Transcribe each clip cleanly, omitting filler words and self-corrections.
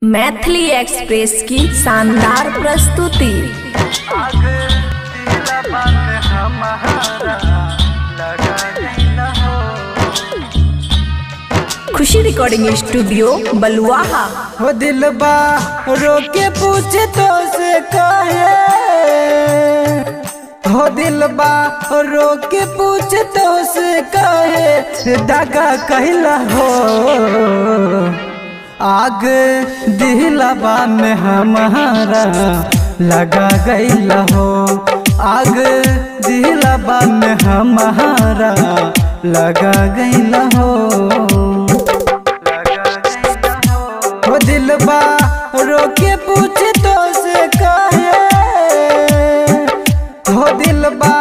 Maithili express की शानदार प्रस्तुति। खुशी रिकॉर्डिंग स्टूडियो बलुआहा। हो दिलबा रोके पूछे तो से कहे, हो दिलबा रोके पूछे तो से कहे, दागा कहला हो आग दिलबा में हमारा लगा गईला हो, आग दिलबा में हमारा लगा गईला हो। हो दिलबा रोके पूछे तो से कहे, हो दिलबा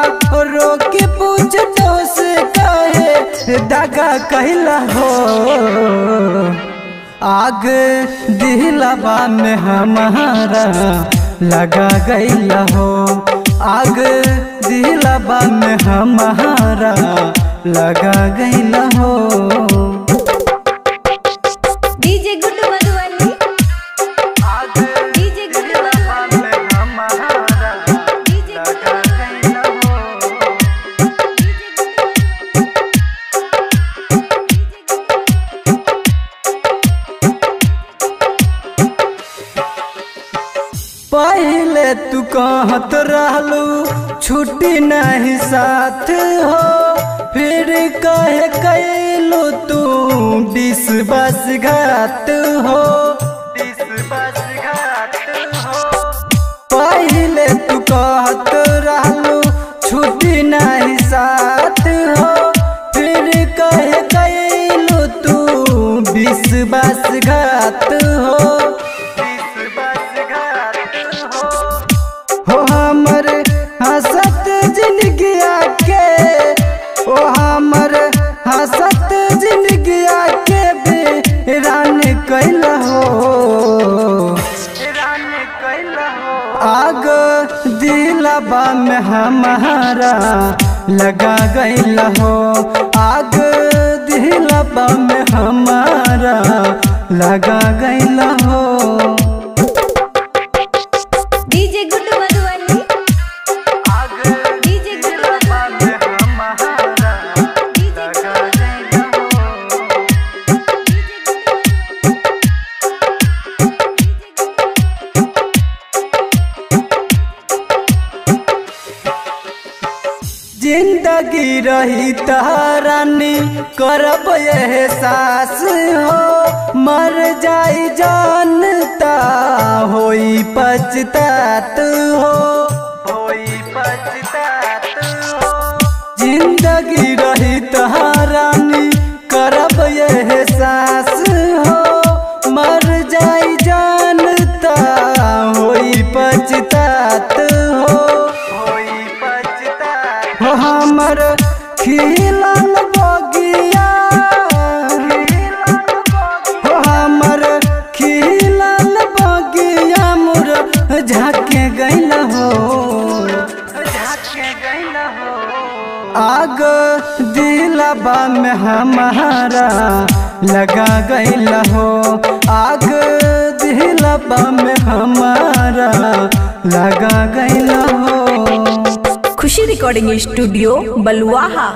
रोके पूछे तो से कहे, दागा कहला हो आग दिलबा में हमारा लगा गईला हो, आग दिलबा में हमारा लगा गईला हो। DJ Guddu Madhubani, DJ Guddu Madhubani, DJ Guddu पहले तू कहत रहलू छुट्टी नहीं साथ हो, फिर कहे कैलू तू विश्वास घात हो। पहले तू कहत रहलू छुट्टी नहीं साथ हो, फिर कहे कैलू तू विश्वास घात हो। हो हमर हंसत जिंदगिया के, ओ हमर हंसत जिंदगिया के वीरान कैला हो, आग दिलबा में हमारा लगा गईला हो, आग दिलबा में हमारा लगा गईला हो। DJ Guddu Madhubani, DJ Guddu Madhubani, DJ जिंदगी रही तहरानी करब एहसास हो, मर जाई जानता होई पछतात हो, होई पछतात हो। जिंदगी रही तहरानी करब एहसास हो, मर जाई जानता होई पछतात हो, होई पछतात हो। हमर खिलल बगिया, हो हमर खिलल बगिया मोर झाके गईला हो, आग दिलबा में हमारा लगा गईला हो, आग दिलबा में हमारा लगा गईला हो। खुशी रिकॉर्डिंग स्टूडियो बलुआहा।